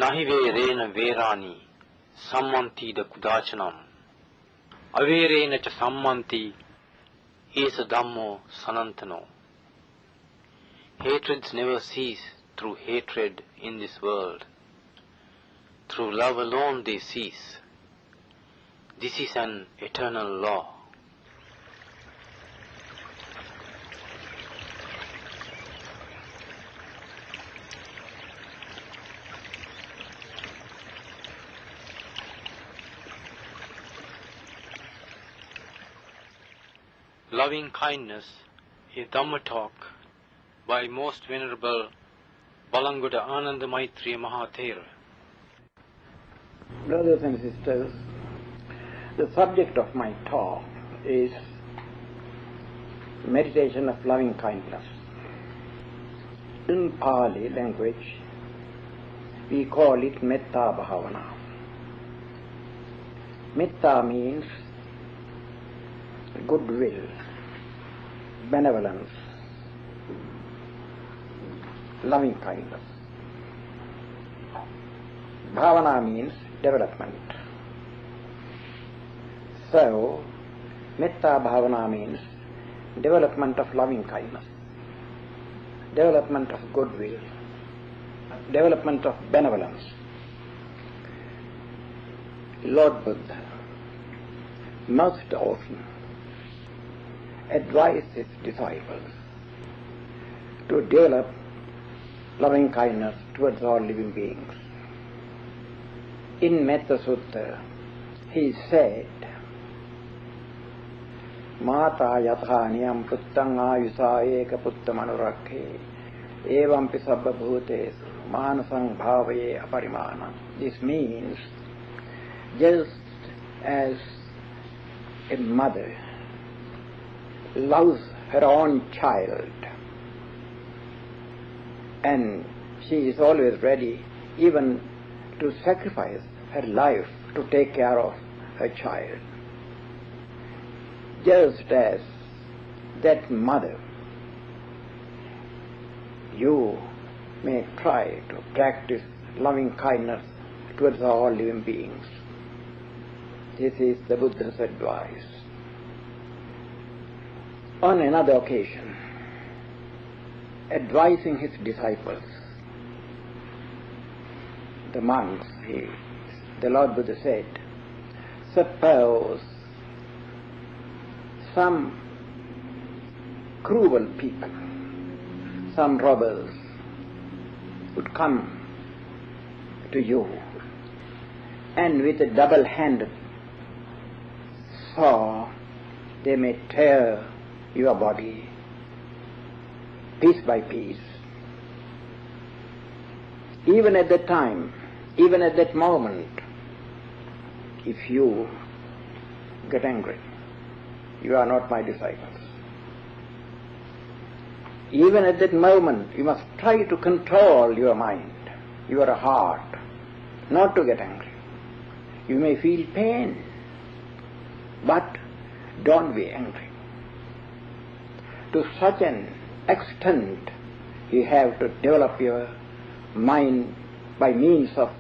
Nahive rena verani sammanti da kudachanam averena cha sammanti esa dhammo sanantano. Hatreds never cease through hatred in this world. Through love alone they cease. This is an eternal law. Loving Kindness, a Dhamma talk by Most Venerable Balanguda Ananda Maitreya Mahathera. Brothers and sisters, the subject of my talk is meditation of loving kindness. In Pali language, we call it Mettha Bhavana. Mettha means goodwill, benevolence, loving kindness. Bhavana means development. So, Mettha Bhavana means development of loving kindness, development of goodwill, development of benevolence. Lord Buddha most often advised his disciples to develop loving kindness towards all living beings. In Mettha Sutta, he said, Mata yatha niyam puttang ayusa eka puttam anurakhe evampi sabba bhutesu manasang bhavaye aparimana. This means, just as a mother loves her own child and she is always ready even to sacrifice her life to take care of her child, just as that mother, you may try to practice loving kindness towards all living beings. This is the Buddha's advice. On another occasion, advising his disciples, the monks, the Lord Buddha said, suppose some cruel people, some robbers would come to you and with a double-handed saw they may tear your body piece by piece. Even at that time, even at that moment, if you get angry, you are not my disciples. Even at that moment, you must try to control your mind, your heart, not to get angry. You may feel pain, but don't be angry. To such an extent, you have to develop your mind by means of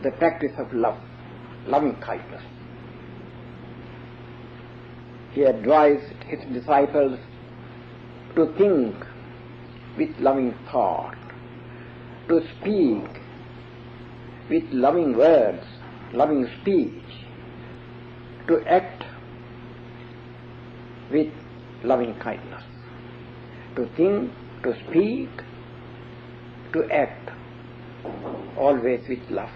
the practice of love, loving kindness. He advised his disciples to think with loving thought, to speak with loving words, loving speech, to act with loving kindness, to think, to speak, to act, always with love,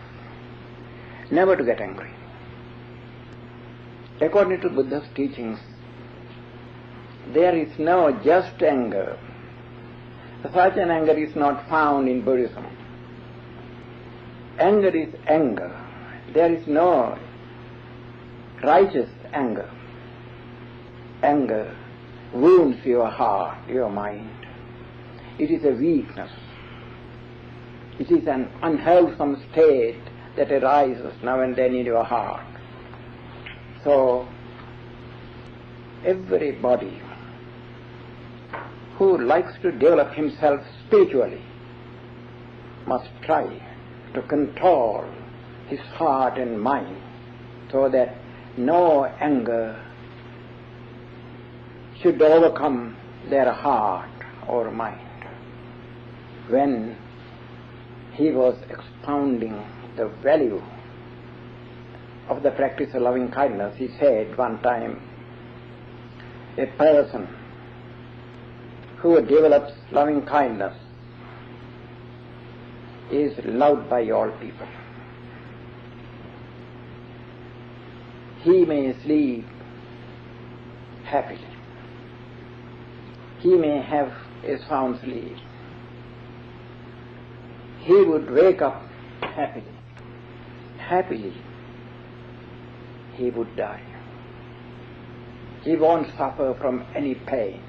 never to get angry. According to Buddha's teachings, there is no just anger. Such an anger is not found in Buddhism. Anger is anger. There is no righteous anger. Anger wounds your heart, your mind. It is a weakness. It is an unwholesome state that arises now and then in your heart. So, everybody who likes to develop himself spiritually must try to control his heart and mind so that no anger should overcome their heart or mind. When he was expounding the value of the practice of loving kindness, he said one time, a person who develops loving kindness is loved by all people. He may sleep happily. He may have a sound sleep. He would wake up happily. Happily, he would die. He won't suffer from any pain.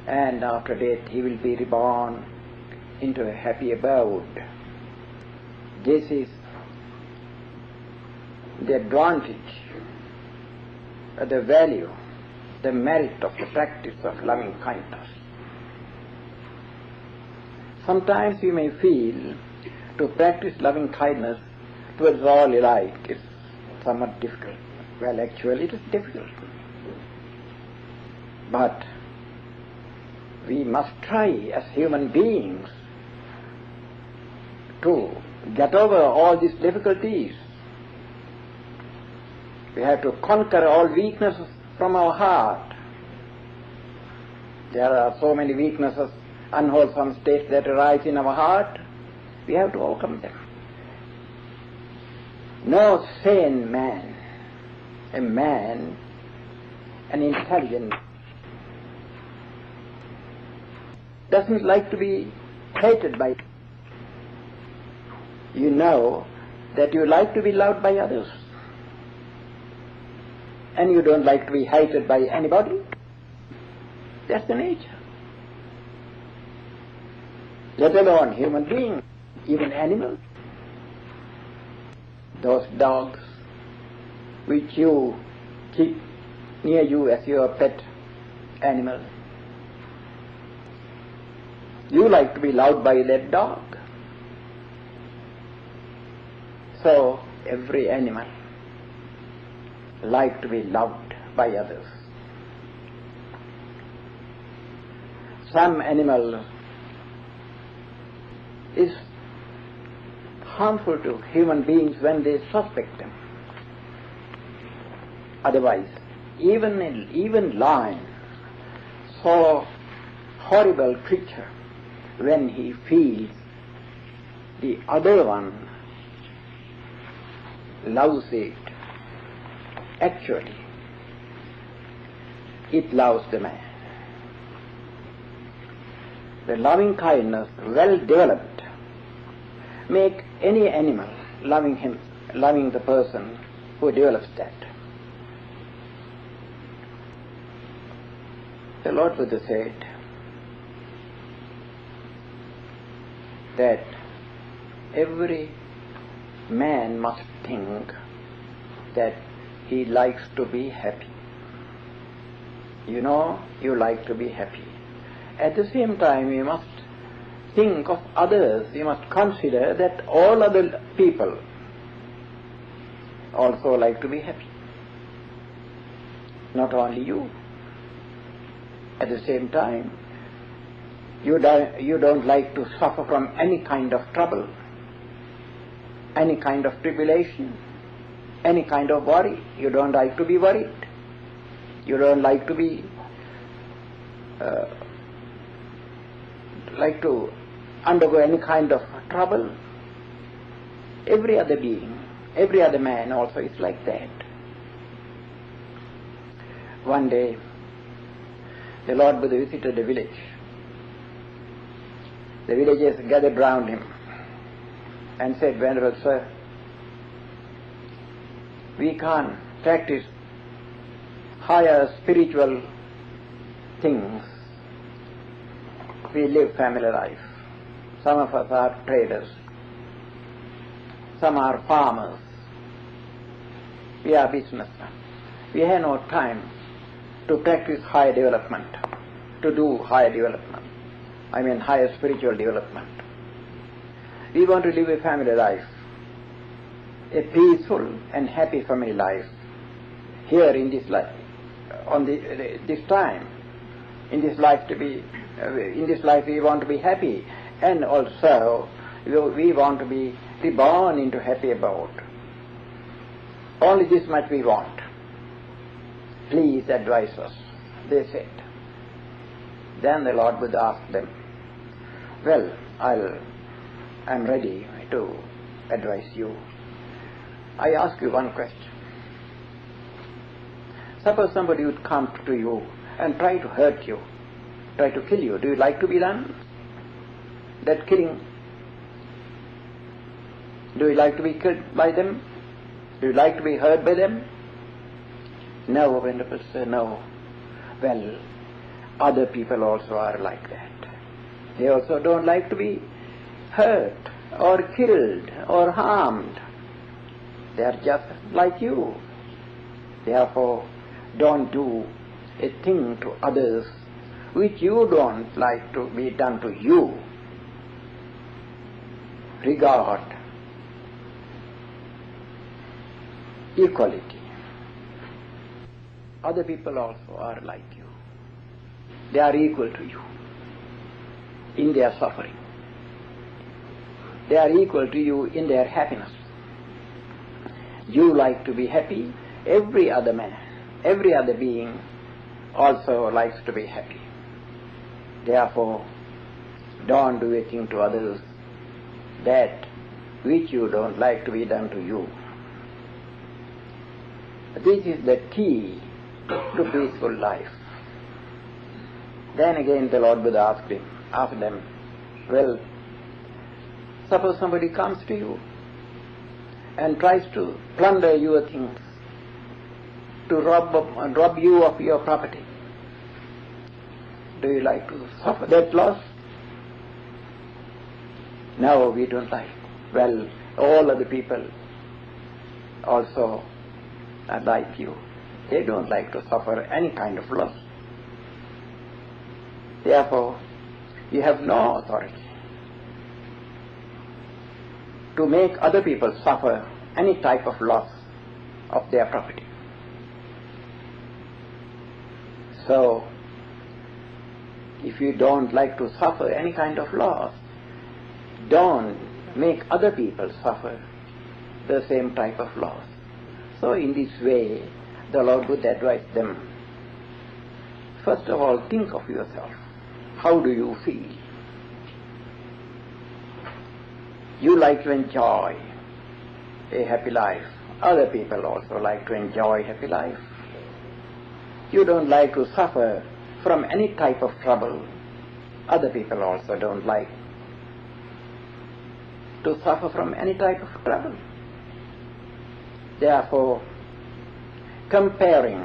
And after death, he will be reborn into a happy abode. This is the advantage, the value, the merit of the practice of loving kindness. Sometimes you may feel to practice loving kindness towards all alike is somewhat difficult. Well, actually it is difficult. But we must try as human beings to get over all these difficulties. We have to conquer all weaknesses from our heart. There are so many weaknesses, unwholesome states that arise in our heart. We have to overcome them. No sane man, an intelligent, doesn't like to be hated by. You know that you like to be loved by others, and you don't like to be hated by anybody. That's the nature. Let alone human beings, even animals. Those dogs which you keep near you as your pet animal, you like to be loved by that dog. So every animal like to be loved by others. Some animal is harmful to human beings when they suspect them. Otherwise, even lion, so horrible creature, when he feels the other one loves it, actually it loves the man. The loving kindness, well developed, make any animal loving the person who develops that. The Lord Buddha said that every man must think that he likes to be happy. You know, you like to be happy. At the same time, you must think of others. You must consider that all other people also like to be happy. Not only you. At the same time, you don't like to suffer from any kind of trouble, any kind of tribulation, any kind of worry. You don't like to be worried. You don't like to be like to undergo any kind of trouble. Every other being, every other man also is like that. One day, the Lord Buddha visited a village. The villagers gathered round him and said, "Venerable Sir, we can't practice higher spiritual things. We live family life. Some of us are traders. Some are farmers. We are businessmen. We have no time to practice higher development, to do higher development. I mean higher spiritual development. We want to live a family life, a peaceful and happy family life. Here in this life, this time, in this life we want to be happy, and also we want to be reborn into happy abode. Only this much we want. Please advise us, they said. Then the Lord Buddha asked them, well, I'm ready to advise you. I ask you one question. Suppose somebody would come to you and try to hurt you, try to kill you. Do you like to be done that killing? Do you like to be killed by them? Do you like to be hurt by them? No, Venerable Sir, no. Well, other people also are like that. They also don't like to be hurt or killed or harmed. They are just like you. Therefore, don't do a thing to others which you don't like to be done to you. Regard equality. Other people also are like you. They are equal to you in their suffering. They are equal to you in their happiness. You like to be happy, every other man, every other being also likes to be happy. Therefore, don't do a thing to others that which you don't like to be done to you. This is the key to peaceful life. Then again the Lord Buddha asked them, well, suppose somebody comes to you and tries to plunder your things, to rob you of your property. Do you like to suffer that loss? No, we don't like. Well, all other people also are like you. They don't like to suffer any kind of loss. Therefore, you have no authority to make other people suffer any type of loss of their property. So, if you don't like to suffer any kind of loss, don't make other people suffer the same type of loss. So in this way, the Lord Buddha advised them, first of all, think of yourself. How do you feel? You like to enjoy a happy life. Other people also like to enjoy happy life. You don't like to suffer from any type of trouble. Other people also don't like to suffer from any type of trouble. Therefore, comparing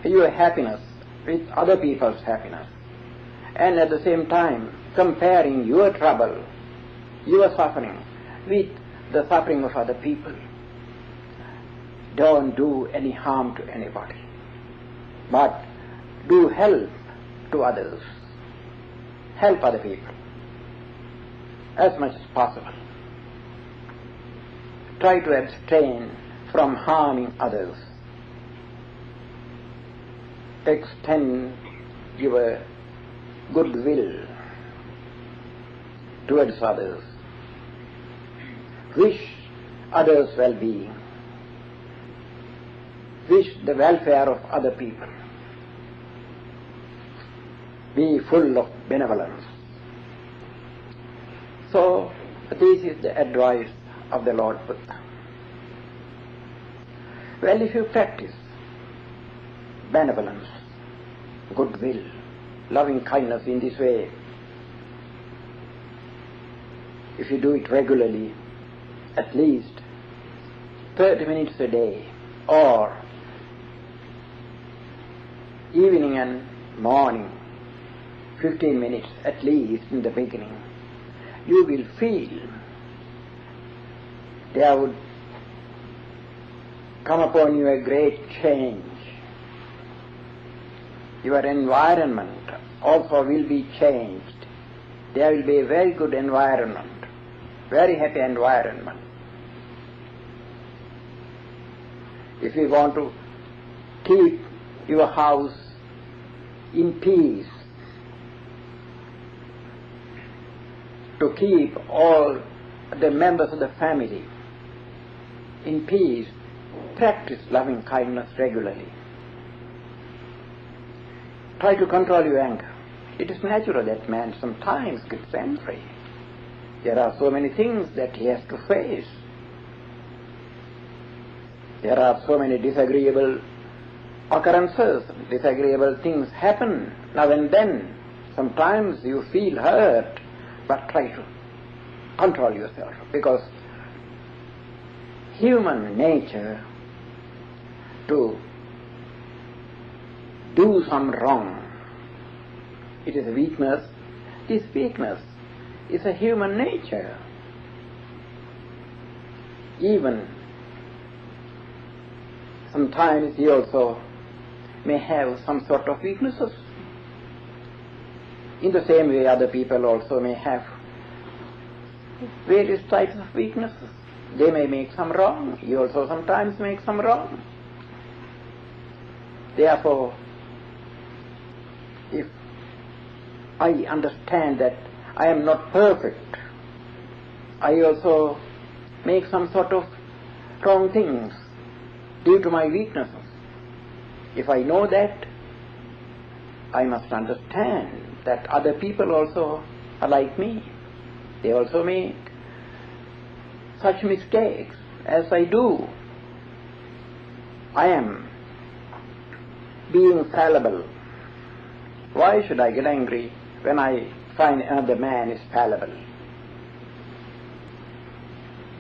your happiness with other people's happiness, and at the same time comparing your trouble, your suffering, with the suffering of other people, don't do any harm to anybody, but do help to others. Help other people as much as possible. Try to abstain from harming others. Extend your goodwill towards others. Wish others' well-being. Wish the welfare of other people. Be full of benevolence. So, this is the advice of the Lord Buddha. Well, if you practice benevolence, goodwill, loving kindness in this way, if you do it regularly, at least 30 minutes a day, or evening and morning, 15 minutes at least in the beginning, you will feel there would come upon you a great change. Your environment also will be changed. There will be a very good environment very happy environment. If you want to keep your house in peace, to keep all the members of the family in peace, practice loving kindness regularly. Try to control your anger. It is natural that man sometimes gets angry. There are so many things that he has to face. There are so many disagreeable occurrences, disagreeable things happen now and then. Sometimes you feel hurt, but try to control yourself, because human nature to do some wrong, it is a weakness. This weakness is a human nature. Even sometimes he also may have some sort of weaknesses. In the same way, other people also may have various types of weaknesses. They may make some wrong. You also sometimes make some wrong. Therefore, if I understand that I am not perfect, I also make some sort of wrong things due to my weaknesses. If I know that, I must understand that other people also are like me. They also make such mistakes as I do. I am being fallible. Why should I get angry when I find another man is fallible?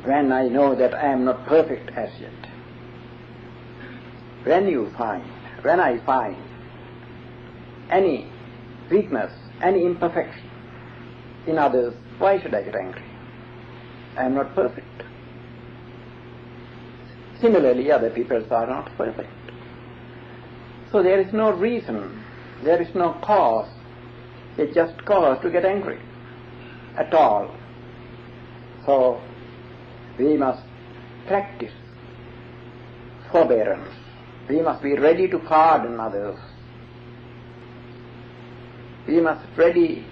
When I know that I am not perfect as yet. When I find any weakness, any imperfection in others, why should I get angry? I am not perfect. Similarly, other people are not perfect. So there is no reason, there is no cause, a just cause to get angry at all. So we must practice forbearance. We must be ready to pardon others. We must be ready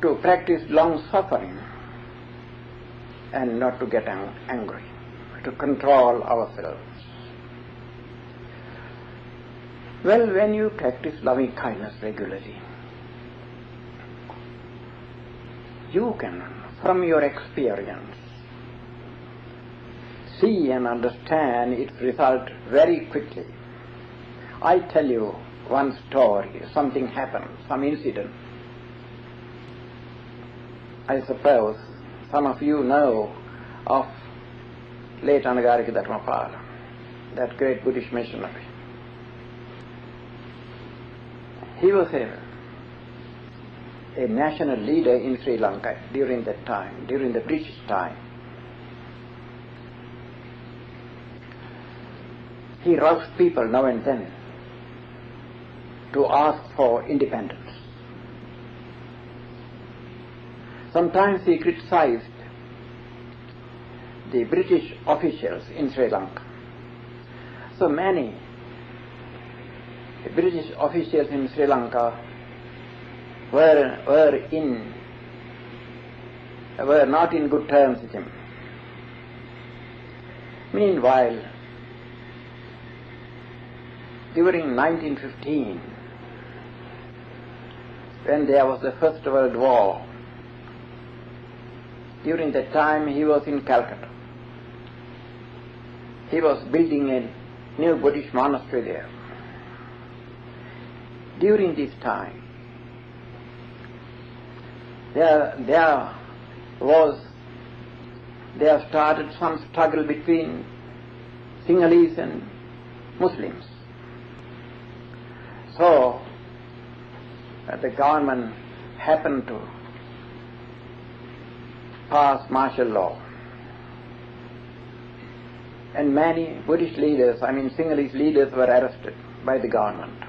to practice long suffering and not to get angry, to control ourselves. Well, when you practice loving kindness regularly, you can, from your experience, see and understand its result very quickly. I tell you one story, something happened, some incident. I suppose some of you know of late Anagarika Dharmapala, that great Buddhist missionary. He was a national leader in Sri Lanka during that time, during the British time. He roused people now and then to ask for independence. Sometimes he criticized the British officials in Sri Lanka. So many British officials in Sri Lanka were not in good terms with him. Meanwhile, during 1915, when there was the First World War, during that time he was in Calcutta. He was building a new Buddhist monastery there. During this time, there started some struggle between Sinhalese and Muslims. So the government happened to pass martial law, and many Buddhist leaders, Sinhalese leaders, were arrested by the government.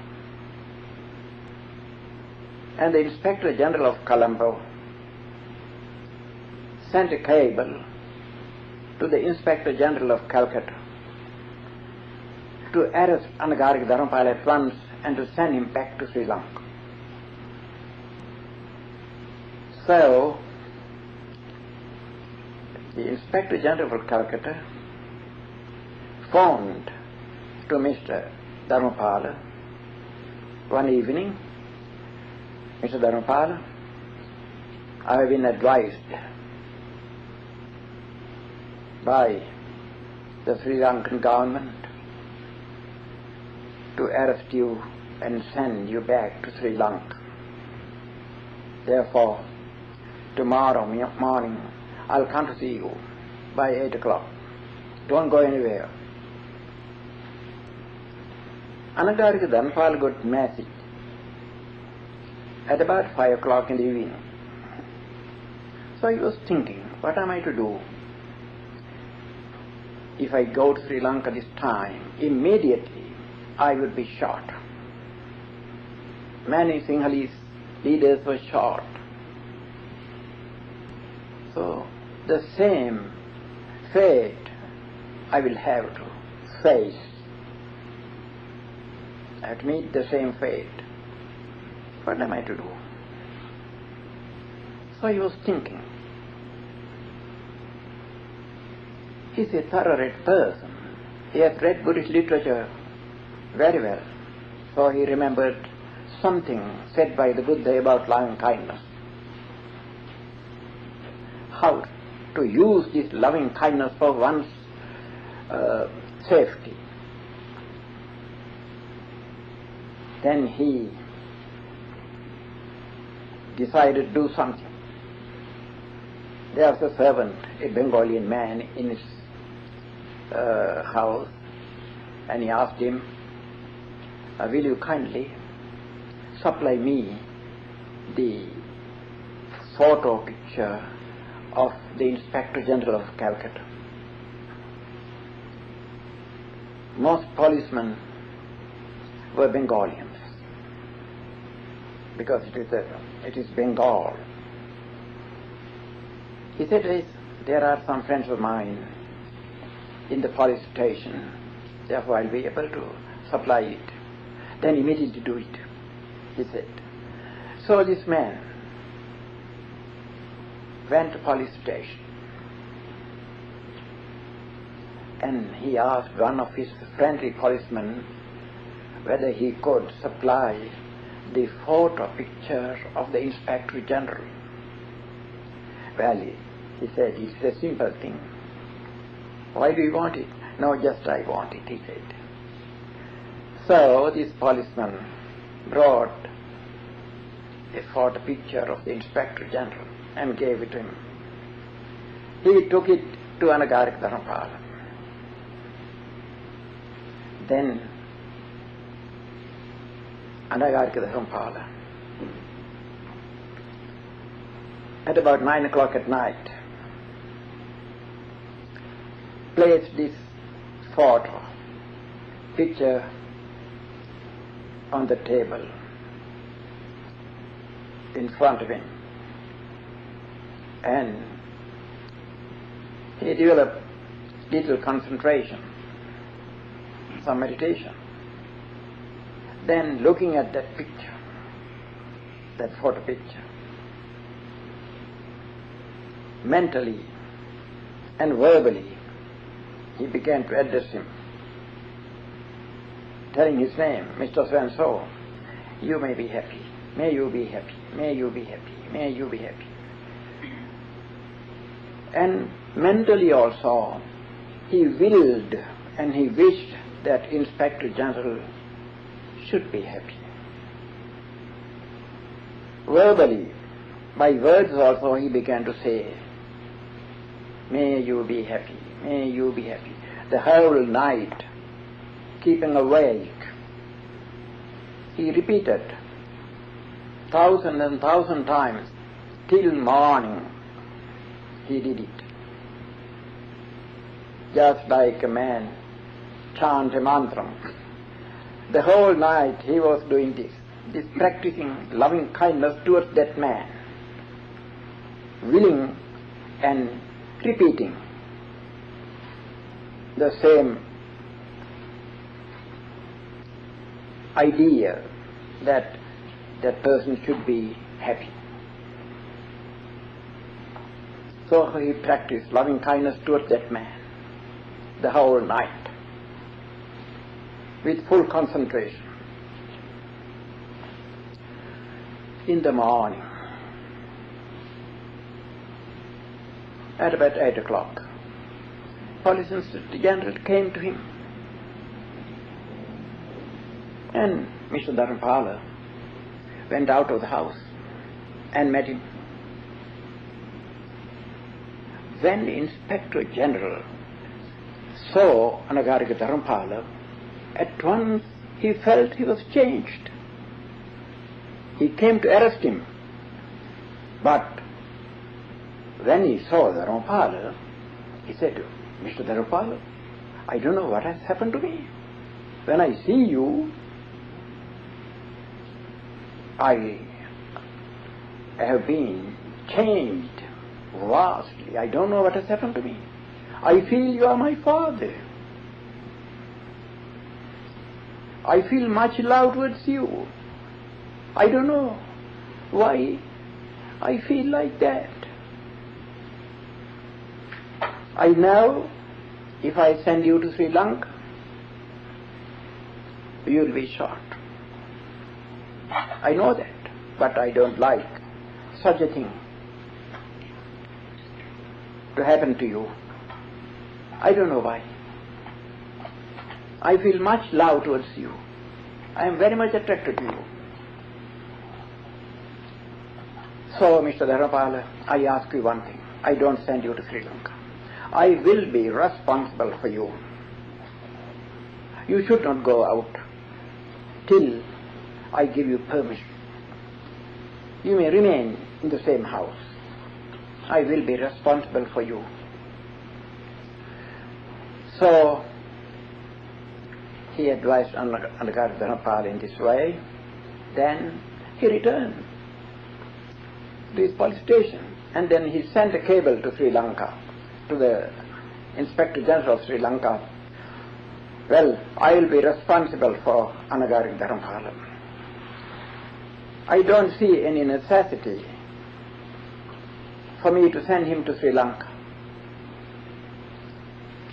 And the Inspector General of Colombo sent a cable to the Inspector General of Calcutta to arrest Anagarika Dharmapala at once and to send him back to Sri Lanka. So, the Inspector General of Calcutta phoned to Mr. Dharmapala one evening, Mr. Dharmapala, I have been advised by the Sri Lankan government to arrest you and send you back to Sri Lanka. Therefore, tomorrow morning I'll come to see you by 8 o'clock. Don't go anywhere. Anagarika Dharmapala got message at about 5 o'clock in the evening. So he was thinking, what am I to do? If I go to Sri Lanka this time, immediately I would be shot. Many Sinhalese leaders were shot. So the same fate I will have to face. I have to meet the same fate. What am I to do? So he was thinking. He's a thorough-read person. He has read Buddhist literature very well. So he remembered something said by the Buddha about loving kindness. How to use this loving kindness for one's safety. Then he decided to do something. There was a servant, a Bengali man, in his house, and he asked him, will you kindly supply me the photo picture of the Inspector General of Calcutta? Most policemen were Bengalians, because it is Bengal. He said, there are some friends of mine in the police station, therefore I'll be able to supply it. Then immediately do it, he said. So this man went to police station and he asked one of his friendly policemen whether he could supply the photo picture of the Inspector General. Well, he said, it's a simple thing. Why do you want it? No, just I want it, he said. So this policeman brought a photo picture of the Inspector General and gave it to him. He took it to Anagarika Dharmapala. Then Anagarika Dharmapala, at about 9 o'clock at night, placed this photo picture on the table in front of him, and he developed little concentration, some meditation. Then looking at that picture, that photo picture, mentally and verbally, he began to address him, telling his name, Mr. So-and-so, you may be happy, may you be happy, may you be happy, may you be happy. And mentally also, he willed and he wished that Inspector General should be happy. Verbally, by words also, he began to say, may you be happy, may you be happy. The whole night, keeping awake, he repeated 1,000 and 1,000 times till morning. He did it. Just like a man chant a mantra. The whole night he was doing this practicing loving kindness towards that man, willing and repeating the same idea that that person should be happy. So he practiced loving kindness towards that man the whole night with full concentration. In the morning, at about 8 o'clock, Police Inspector General came to him, and Mr. Dharamapala went out of the house and met him. When the Inspector General saw Anagarika Dharamapala, at once he felt he was changed. He came to arrest him, but when he saw Dharamapala, he said, Mr. Dharamapala, I don't know what has happened to me. When I see you, I have been changed vastly. I don't know what has happened to me. I feel you are my father. I feel much love towards you. I don't know why I feel like that. I know if I send you to Sri Lanka, you will be shot. I know that, but I don't like such a thing to happen to you. I don't know why. I feel much love towards you. I am very much attracted to you. So, Mr. Dharamapala, I ask you one thing. I don't send you to Sri Lanka. I will be responsible for you. You should not go out till I give you permission. You may remain in the same house. I will be responsible for you. So, he advised Anagarika Dharamapala in this way. Then he returned to his police station, and then he sent a cable to Sri Lanka, to the Inspector General of Sri Lanka. Well, I will be responsible for Anagarika Dharamapala. I don't see any necessity for me to send him to Sri Lanka.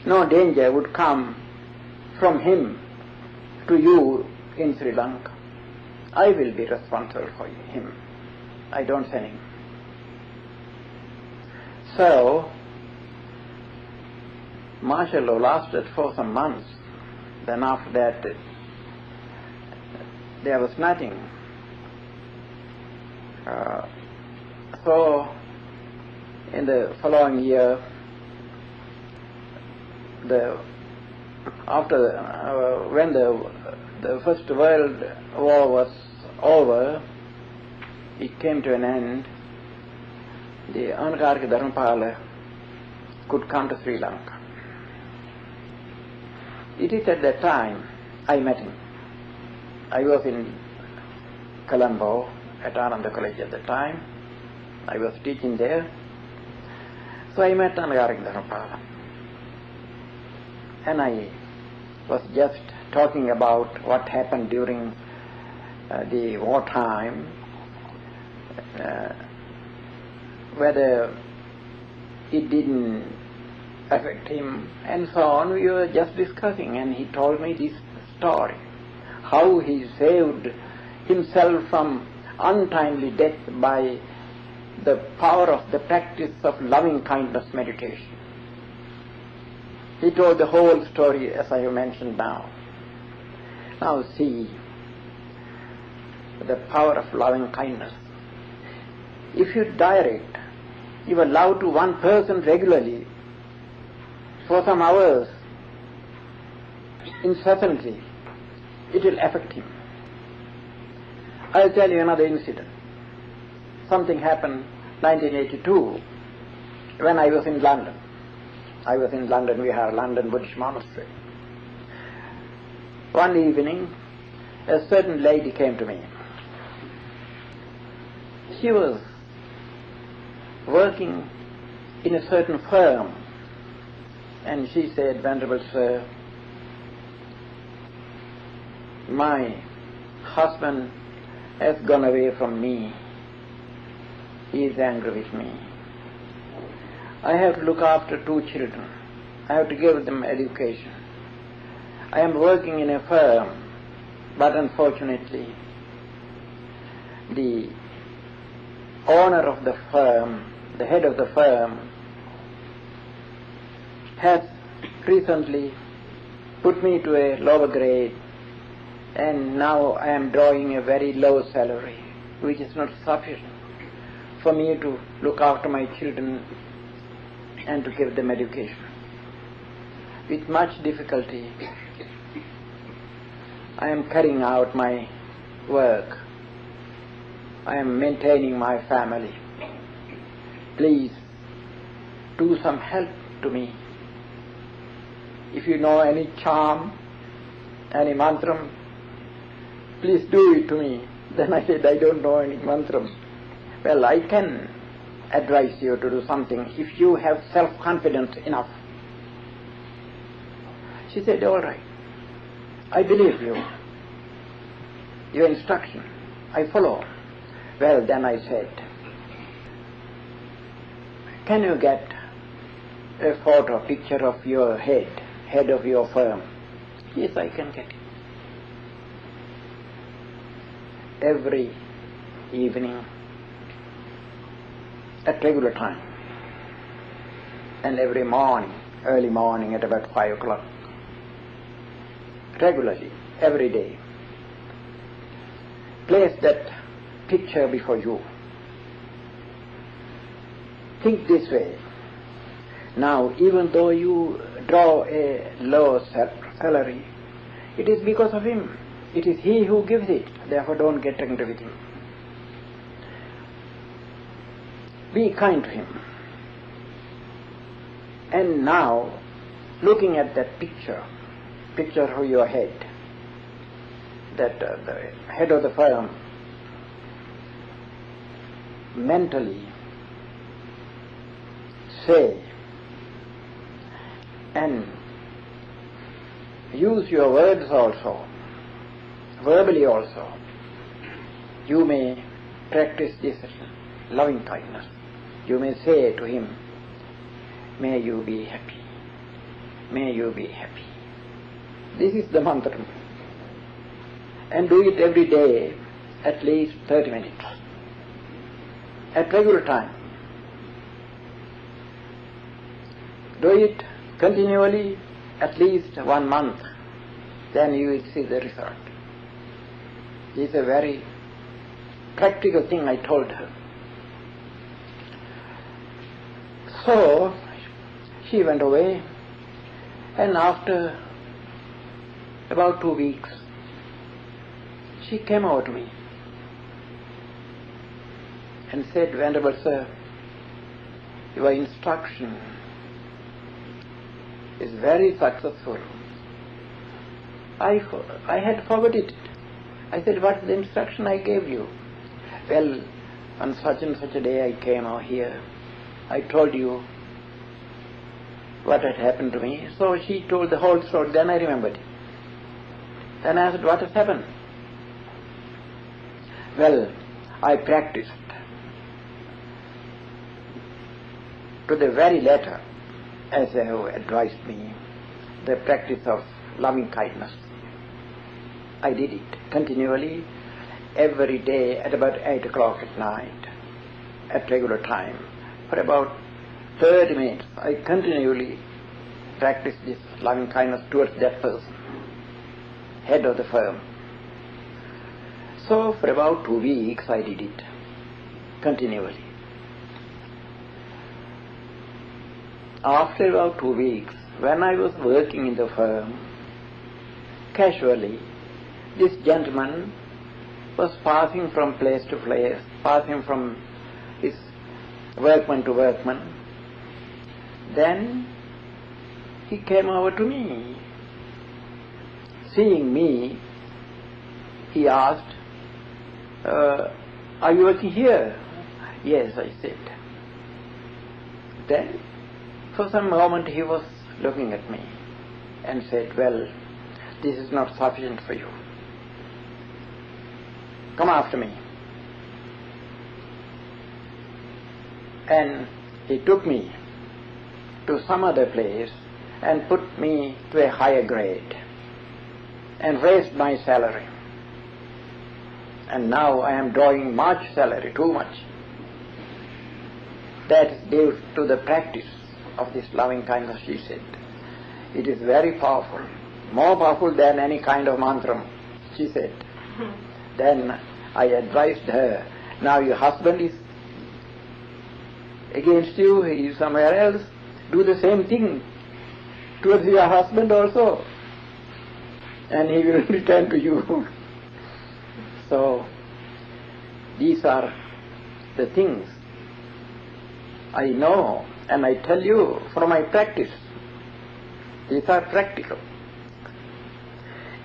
No danger would come from him to you in Sri Lanka. I will be responsible for him. I don't send him. So, martial law lasted for some months. Then after that, there was nothing. So, in the following year, when the First World War was over, it came to an end. The Anagarika Dharamapala could come to Sri Lanka. It is at that time I met him. I was in Colombo at Ananda College at the time. I was teaching there. So I met Anagarika Dharamapala. And I was just talking about what happened during the wartime, whether it didn't affect him and so on. We were just discussing, and he told me this story, how he saved himself from untimely death by the power of the practice of loving kindness meditation. He told the whole story as I have mentioned now. Now see the power of loving kindness. If you direct your love to one person regularly for some hours, incessantly, it will affect him. I'll tell you another incident. Something happened 1982 when I was in London. I was in London, we have a London Buddhist monastery. One evening, a certain lady came to me. She was working in a certain firm, and she said, "Venerable Sir, my husband has gone away from me. He is angry with me. I have to look after 2 children. I have to give them education. I am working in a firm, but unfortunately the owner of the firm, the head of the firm, has recently put me to a lower grade, and now I am drawing a very low salary, which is not sufficient for me to look after my children and to give them education. With much difficulty, I am carrying out my work. I am maintaining my family. Please do some help to me. If you know any charm, any mantram, please do it to me." Then I said, "I don't know any mantram." "Well, I can advise you to do something if you have self-confidence enough." She said, "All right, I believe you. Your instruction, I follow." Well, then I said, "Can you get a photo, picture of your head of your firm?" "Yes, I can get it." Every evening at regular time, and every morning, early morning at about 5 o'clock, regularly, every day, place that picture before you. Think this way. Now, even though you draw a low salary, it is because of him. It is he who gives it. Therefore, don't get angry with him. Be kind to him. And now, looking at that picture of your head, that the head of the firm, mentally say and use your words also, verbally also. You may practice this loving kindness. You may say to him, "May you be happy. May you be happy." This is the mantra. And do it every day, at least 30 minutes, at regular time. Do it continually, at least 1 month, then you will see the result. This is a very practical thing I told her. So she went away, and after about 2 weeks, she came over to me and said, "Venerable Sir, your instruction is very successful. I had forgotten it." I said, "What's the instruction I gave you?" "Well, on such and such a day I came over here. I told you what had happened to me." So she told the whole story. Then I remembered it. Then I asked, "What has happened?" "Well, I practiced to the very letter, as they have advised me, the practice of loving kindness. I did it continually, every day at about 8 o'clock at night, at regular time. For about 30 minutes, I continually practiced this loving kindness towards that person, head of the firm. So for about 2 weeks I did it continually. After about 2 weeks, when I was working in the firm, casually, this gentleman was passing from place to place, passing from his workman to workman. Then he came over to me. Seeing me, he asked, "Are you working here?" "Yes," I said. Then, for some moment he was looking at me and said, well, this is not sufficient for you. Come after me. And he took me to some other place and put me to a higher grade and raised my salary. And now I am drawing much salary, too much. That is due to the practice of this loving kindness, she said. It is very powerful, more powerful than any kind of mantra, she said. Then I advised her, now your husband is against you, he is somewhere else, do the same thing towards your husband also, and he will return to you. So, these are the things I know, and I tell you from my practice. These are practical.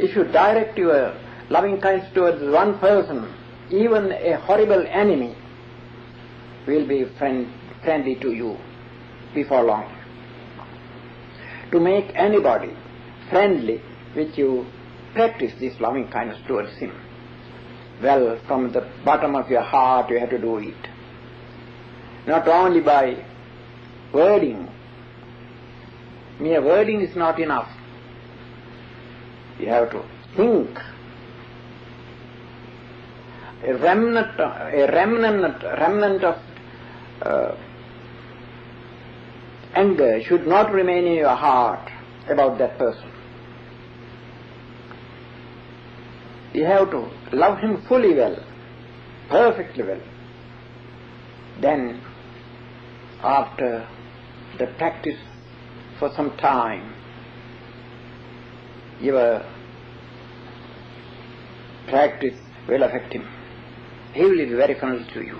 If you direct your loving kindness towards one person, even a horrible enemy will be friendly to you before long. To make anybody friendly with you, practice this loving kindness towards him. Well, from the bottom of your heart you have to do it. Not only by wording. Mere wording is not enough. You have to think. A remnant of anger should not remain in your heart about that person. You have to love him fully well, perfectly well. Then, after the practice for some time, your practice will affect him. He will be very friendly to you.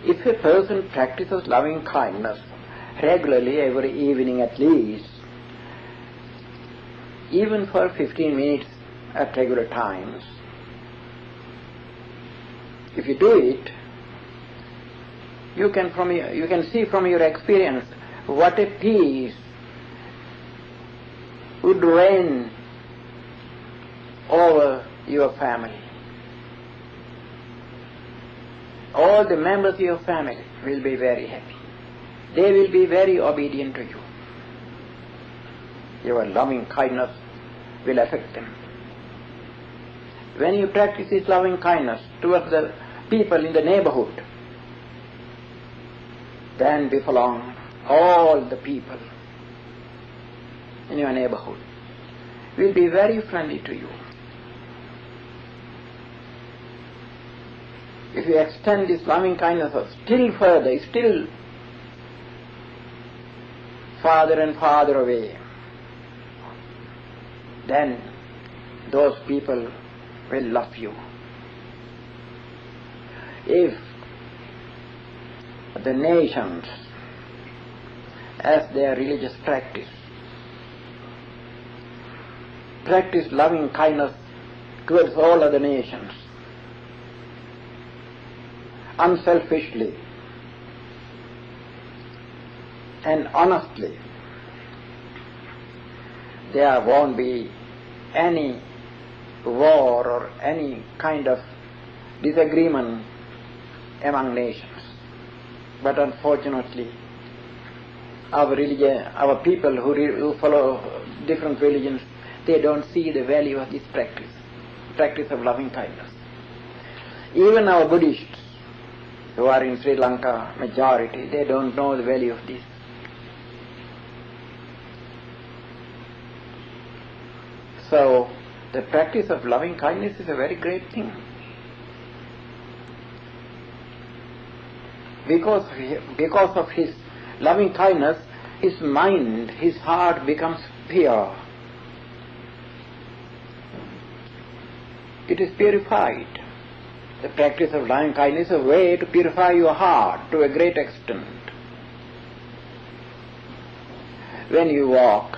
If a person practices loving kindness regularly, every evening at least, even for 15 minutes at regular times, if you do it, you can see from your experience what a peace would reign over your family. All the members of your family will be very happy. They will be very obedient to you. Your loving kindness will affect them. When you practice this loving kindness towards the people in the neighborhood, then before long, all the people in your neighborhood will be very friendly to you. If you extend this loving kindness still further, still farther and farther away, then those people will love you. If the nations, as their religious practice loving kindness towards all other nations, unselfishly and honestly, there won't be any war or any kind of disagreement among nations. But unfortunately, our people who follow different religions, they don't see the value of this practice of loving kindness. Even our Buddhists, who are in Sri Lanka, majority, they don't know the value of this. So, the practice of loving kindness is a very great thing. Because of his loving kindness, his mind, his heart becomes pure. It is purified. The practice of loving kindness is a way to purify your heart to a great extent. When you walk,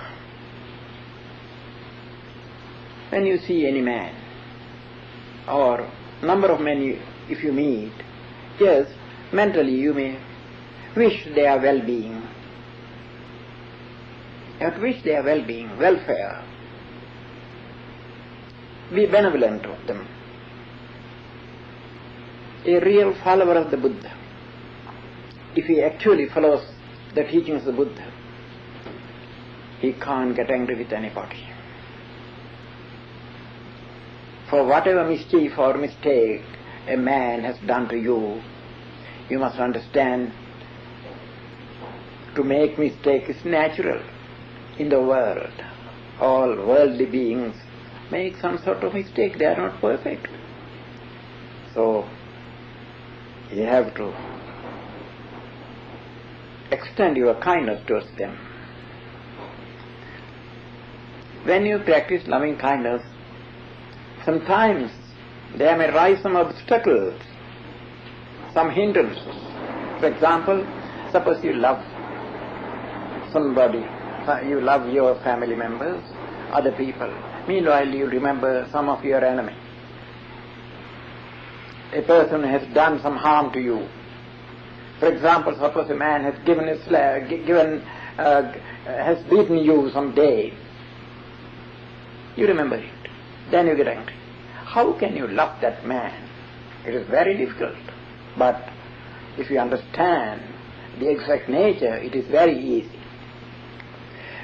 when you see any man, or number of men if you meet, yes, Mentally you may wish their well-being. You have to wish their well-being, welfare. Be benevolent to them. A real follower of the Buddha, if he actually follows the teachings of the Buddha, he can't get angry with anybody. For whatever mischief or mistake a man has done to you, you must understand, to make mistake is natural in the world. All worldly beings make some sort of mistake. They are not perfect. So you have to extend your kindness towards them. When you practice loving kindness, sometimes there may rise some obstacles, some hindrances. For example, suppose you love somebody, you love your family members, other people. Meanwhile, you remember some of your enemy. A person has done some harm to you. For example, suppose a man has has beaten you some day. You remember it. Then you get angry. How can you love that man? It is very difficult. But if you understand the exact nature, it is very easy.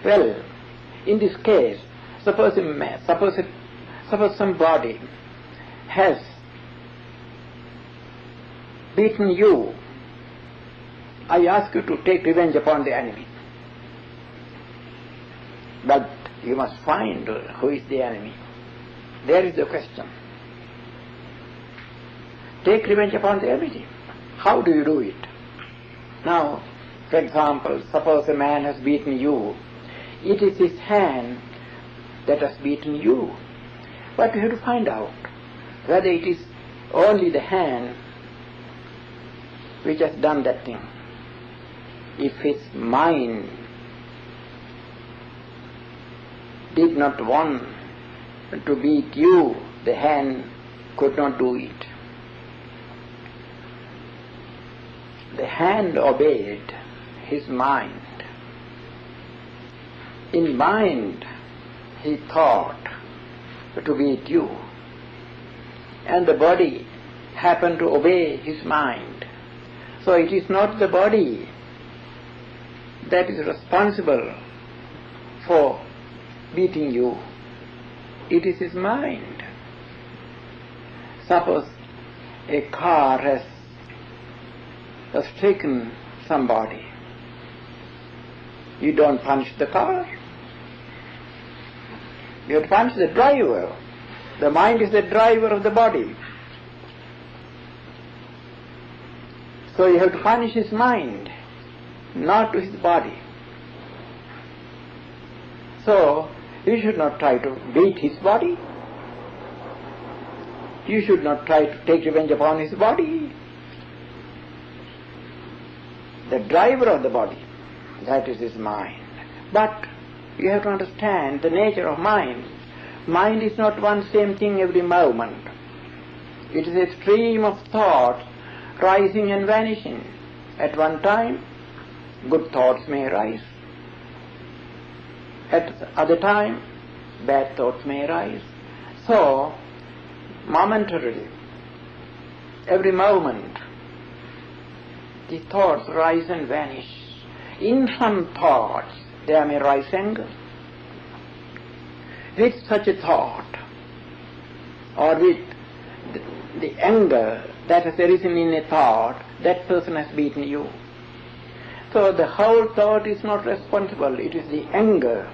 Well, in this case, suppose somebody has beaten you. I ask you to take revenge upon the enemy. But you must find who is the enemy. There is the question. Take revenge upon the enemy. How do you do it? Now, for example, suppose a man has beaten you. It is his hand that has beaten you. But you have to find out whether it is only the hand which has done that thing. If his mind did not want to beat you, the hand could not do it. The hand obeyed his mind. In mind, he thought to beat you, and the body happened to obey his mind. So it is not the body that is responsible for beating you. It is his mind. Suppose a car has stricken somebody. You don't punish the car. You punish the driver. The mind is the driver of the body. So you have to punish his mind, not to his body. So you should not try to beat his body. You should not try to take revenge upon his body. The driver of the body, that is his mind. But you have to understand the nature of mind. Mind is not one same thing every moment. It is a stream of thoughts rising and vanishing. At one time, good thoughts may arise. At other time, bad thoughts may arise. So, momentarily, every moment, the thoughts rise and vanish. In some thoughts, there may rise anger. With such a thought, or with the anger that has arisen in a thought, that person has beaten you. So the whole thought is not responsible. It is the anger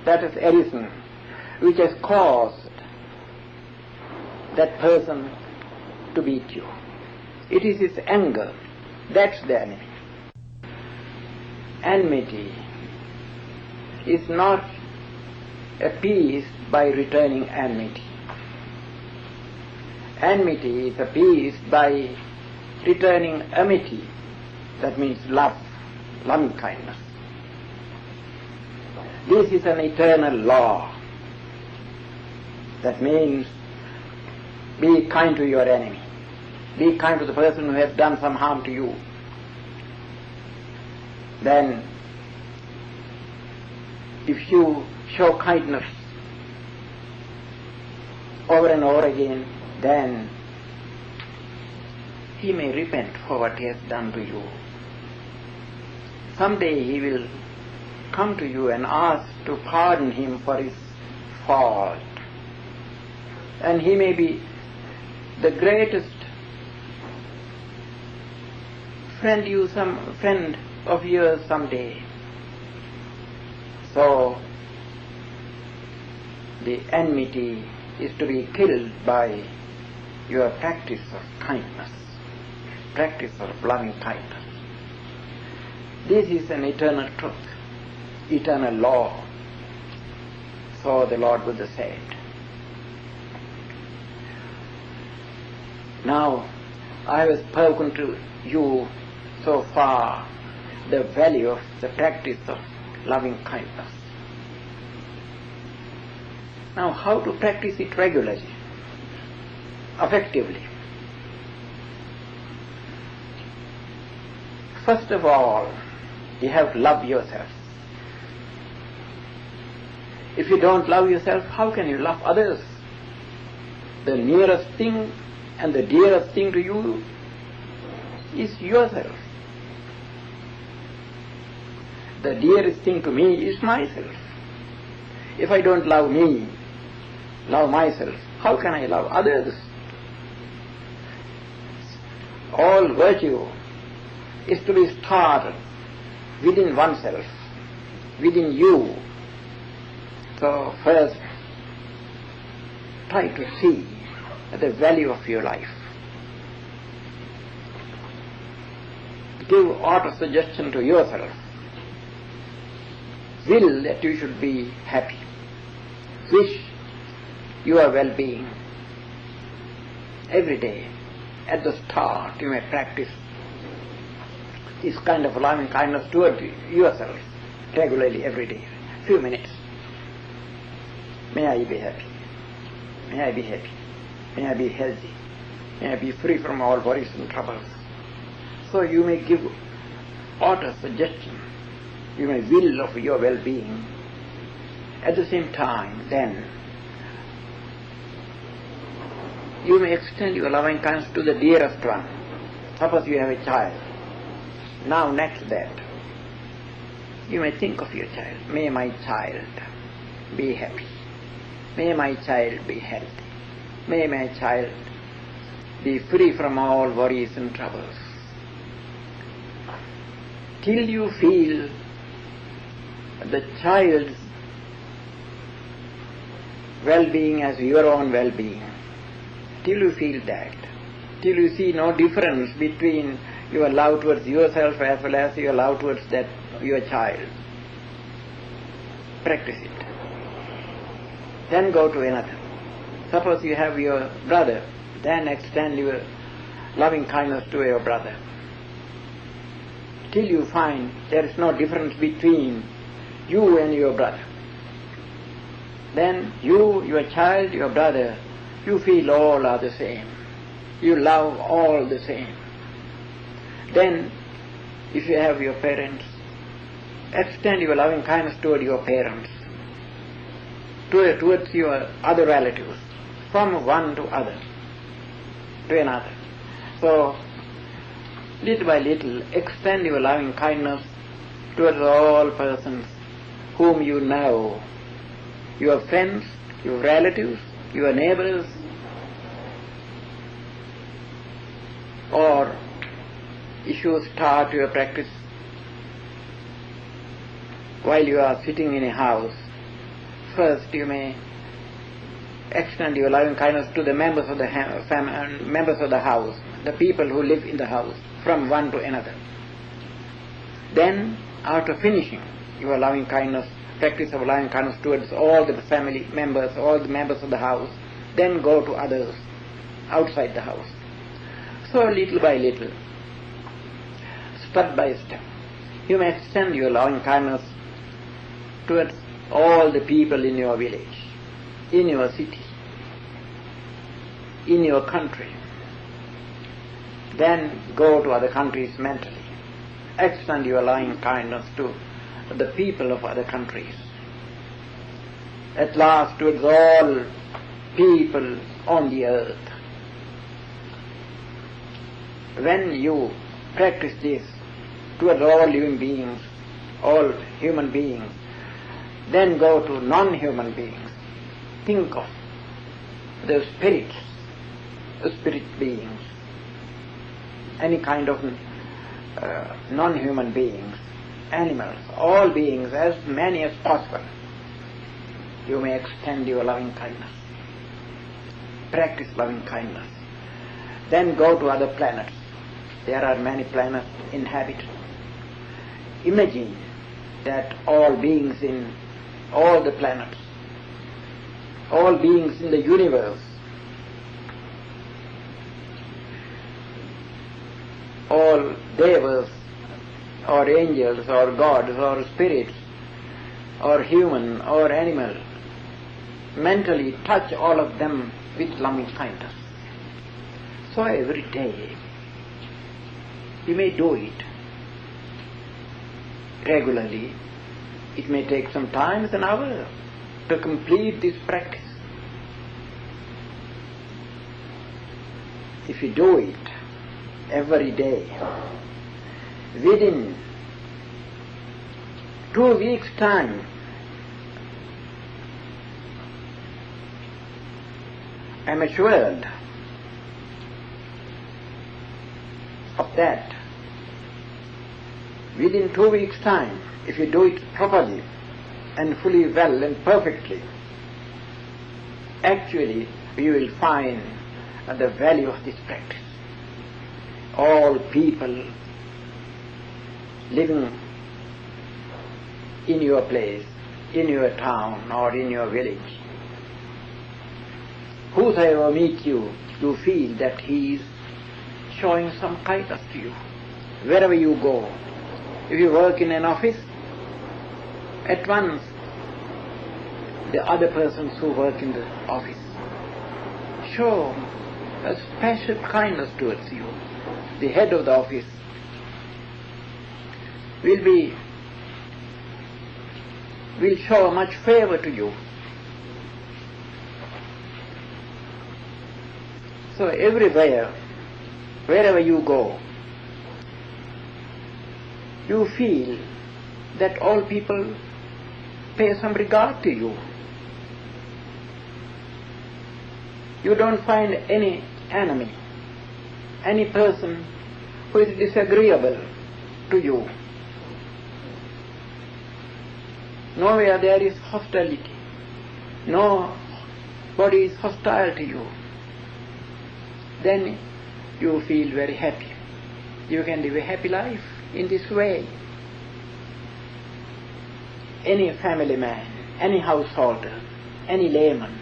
that has arisen, which has caused that person to beat you. It is his anger. That's the enemy. Enmity is not appeased by returning enmity. Enmity is appeased by returning amity. That means love, loving kindness. This is an eternal law. That means be kind to your enemy. Be kind to the person who has done some harm to you. Then, if you show kindness over and over again, then he may repent for what he has done to you. Someday he will come to you and ask to pardon him for his fault. And he may be the greatest friend of yours someday. So the enmity is to be killed by your practice of kindness, practice of loving kindness. This is an eternal truth, eternal law. So the Lord Buddha said. Now, I have spoken to you so far the value of the practice of loving kindness. Now, how to practice it regularly, effectively? First of all, you have to love yourself. If you don't love yourself, how can you love others? The nearest thing and the dearest thing to you is yourself. The dearest thing to me is myself. If I don't love me, love myself, how can I love others? All virtue is to be started within oneself, within you. So first, try to see the value of your life. Give auto-suggestion to yourself. Will that you should be happy. Wish your well-being. Every day, at the start, you may practice this kind of loving kindness toward yourself regularly every day, few minutes. May I be happy. May I be happy. May I be healthy. May I be free from all worries and troubles. So you may give auto-suggestion. You may will of your well-being. At the same time, then, you may extend your loving kindness to the dearest one. Suppose you have a child. Now next that, you may think of your child. May my child be happy. May my child be healthy. May my child be free from all worries and troubles. Till you feel the child's well-being as your own well-being, till you feel that, till you see no difference between your love towards yourself as well as your love towards that your child, practice it. Then go to another. Suppose you have your brother, then extend your loving kindness to your brother. Till you find there is no difference between you and your brother. Then you, your child, your brother, you feel all are the same. You love all the same. Then, if you have your parents, extend your loving kindness toward your parents, towards your other relatives, from one to other, to another. So, little by little, extend your loving kindness towards all persons whom you know, your friends, your relatives, your neighbors, or if you start your practice while you are sitting in a house, first you may extend your loving kindness to the members of the members of the house, the people who live in the house, from one to another. Then, after finishing your loving kindness, practice of loving kindness towards all the family members, all the members of the house, then go to others outside the house. So little by little, step by step, you may extend your loving kindness towards all the people in your village, in your city, in your country, Then go to other countries mentally. Extend your loving kindness to the people of other countries. At last towards all people on the earth. When you practice this towards all living beings, all human beings, then go to non-human beings. Think of the spirits, spirit beings, any kind of non-human beings, animals, all beings, as many as possible. You may extend your loving kindness. Practice loving kindness. Then go to other planets. There are many planets inhabited. Imagine that all beings in all the planets, all beings in the universe, all devas or angels or gods or spirits or human or animal, mentally touch all of them with loving kindness. So every day you may do it regularly. It may take some time, an hour, to complete this practice. If you do it every day, within 2 weeks' time, I am assured of that. Within 2 weeks' time, if you do it properly and fully well and perfectly, actually you will find the value of this practice. All people living in your place, in your town or in your village, whosoever meets you, you feel that he is showing some kindness to you. Wherever you go, if you work in an office, at once the other persons who work in the office show a special kindness towards you. The head of the office will show much favor to you. So everywhere, wherever you go, you feel that all people pay some regard to you. You don't find any enemy, any person who is disagreeable to you. Nowhere there is hostility. Nobody is hostile to you. Then you feel very happy. You can live a happy life in this way. Any family man, any householder, any layman,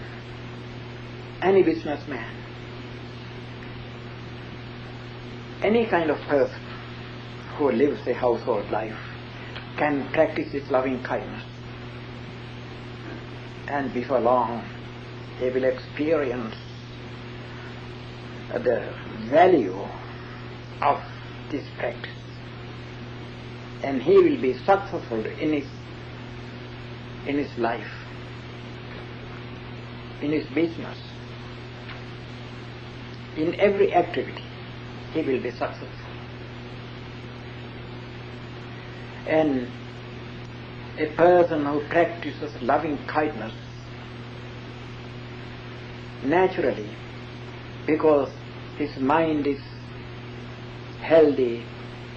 any businessman, any kind of person who lives a household life can practice this loving kindness. And before long, they will experience the value of this practice. And he will be successful in his life, in his business, in every activity. He will be successful. And a person who practices loving kindness naturally, because his mind is healthy,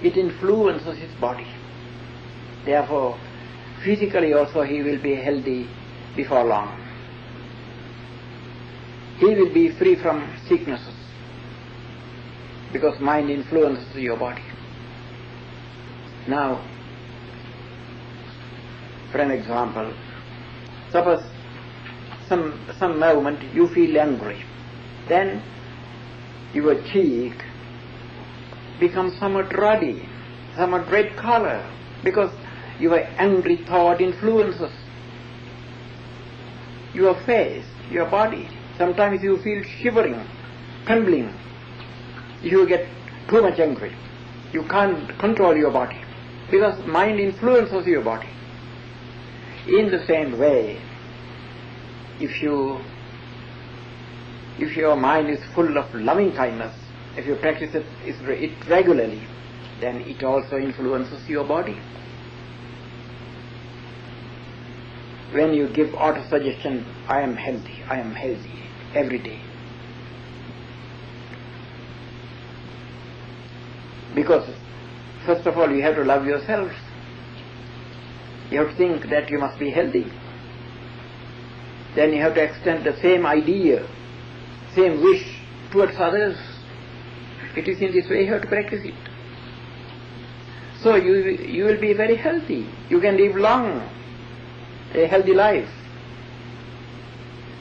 it influences his body. Therefore, physically also he will be healthy before long. He will be free from sicknesses, because mind influences your body. Now, for an example, suppose some moment you feel angry, then your cheek becomes somewhat ruddy, somewhat red color, because your angry thought influences your face, your body. Sometimes you feel shivering, trembling. If you get too much angry. You can't control your body because mind influences your body. In the same way, if your mind is full of loving kindness, if you practice it regularly, then it also influences your body. When you give auto-suggestion, I am healthy, every day. Because, first of all, you have to love yourself. You have to think that you must be healthy. Then you have to extend the same idea, same wish towards others. It is in this way you have to practice it. So you will be very healthy. You can live long, a healthy life.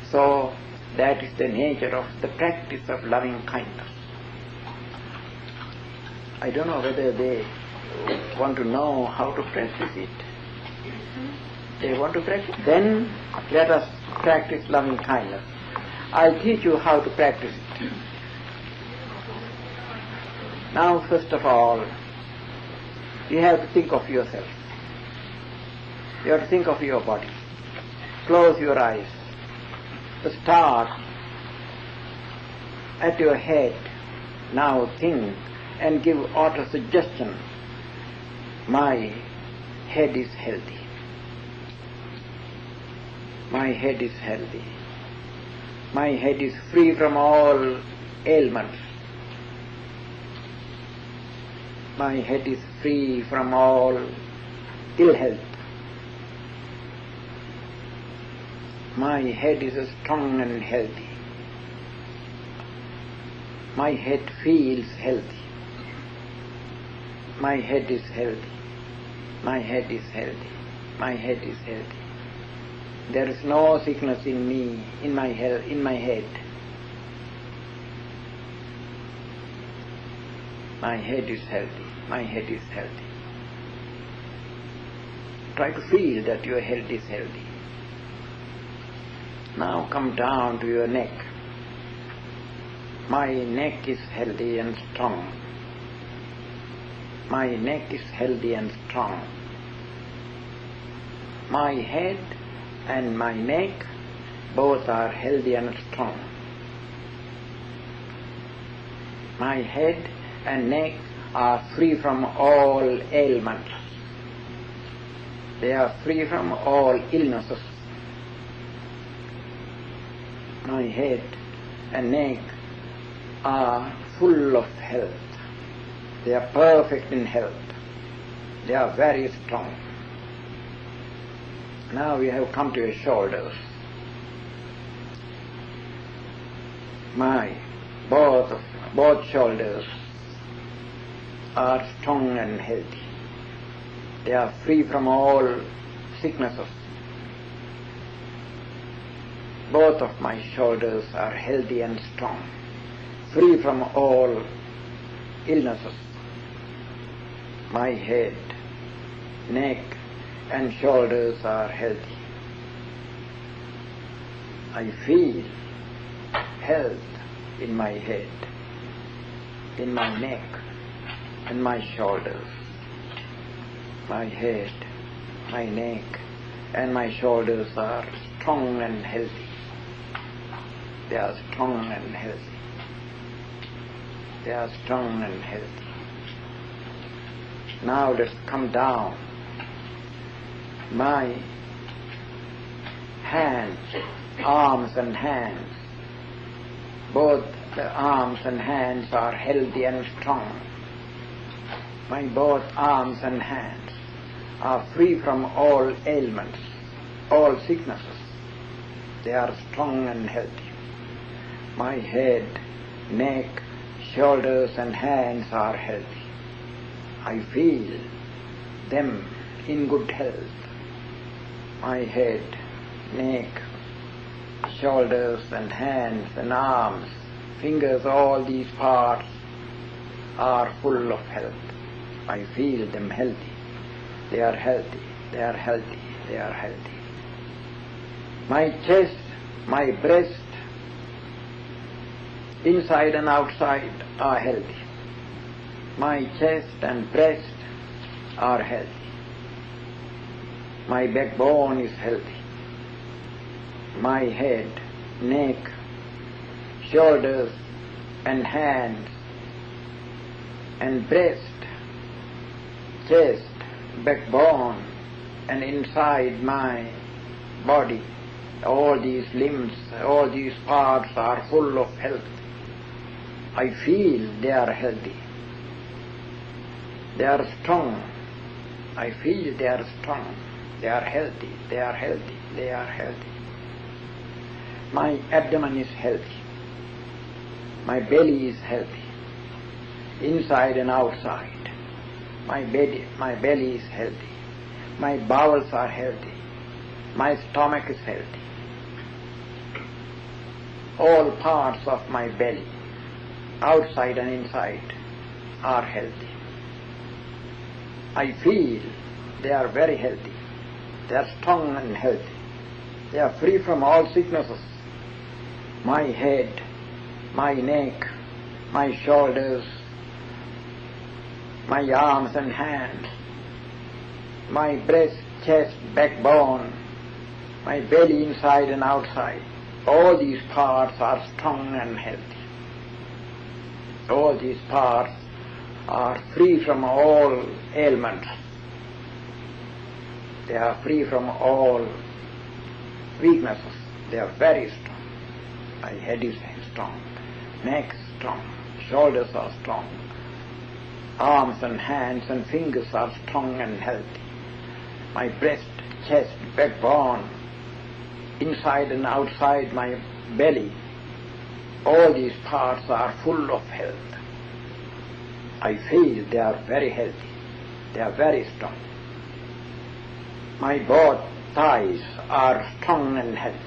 So that is the nature of the practice of loving kindness. I don't know whether they want to know how to practice it. They want to practice. Then let us practice loving kindness. I'll teach you how to practice it. Now, first of all, you have to think of yourself. You have to think of your body. Close your eyes. Start at your head. Now think and give auto-suggestion. My head is healthy. My head is healthy. My head is free from all ailments. My head is free from all ill health. My head is strong and healthy. My head feels healthy. My head is healthy. My head is healthy. My head is healthy. There is no sickness in me, in my head. My head is healthy. My head is healthy. Try to feel that your head is healthy. Now come down to your neck. My neck is healthy and strong. My neck is healthy and strong. My head and my neck both are healthy and strong. My head and neck are free from all ailments. They are free from all illnesses. My head and neck are full of health. They are perfect in health. They are very strong. Now we have come to your shoulders. Both shoulders are strong and healthy. They are free from all sicknesses. Both of my shoulders are healthy and strong, free from all illnesses. My head, neck, and shoulders are healthy. I feel health in my head, in my neck, and my shoulders. My head, my neck, and my shoulders are strong and healthy. They are strong and healthy. They are strong and healthy. Now let's come down. My hands, arms and hands, both the arms and hands are healthy and strong. My both arms and hands are free from all ailments, all sicknesses. They are strong and healthy. My head, neck, shoulders and hands are healthy. I feel them in good health. My head, neck, shoulders and hands and arms, fingers, all these parts are full of health. I feel them healthy. They are healthy. They are healthy. They are healthy. My chest, my breast, inside and outside are healthy. My chest and breast are healthy. My backbone is healthy. My head, neck, shoulders and hands and breast, chest, backbone and inside my body, all these limbs, all these parts are full of health. I feel they are healthy. They are strong. I feel they are strong. They are healthy. They are healthy. They are healthy. My abdomen is healthy. My belly is healthy, inside and outside. My belly is healthy. My bowels are healthy. My stomach is healthy. All parts of my belly, outside and inside, are healthy. I feel they are very healthy. They are strong and healthy. They are free from all sicknesses. My head, my neck, my shoulders, my arms and hands, my breast, chest, backbone, my belly inside and outside, all these parts are strong and healthy. All these parts are free from all ailments. They are free from all weaknesses. They are very strong. My head is strong, neck strong, shoulders are strong, arms and hands and fingers are strong and healthy. My breast, chest, backbone, inside and outside my belly, all these parts are full of health. I feel they are very healthy. They are very strong. My both thighs are strong and healthy.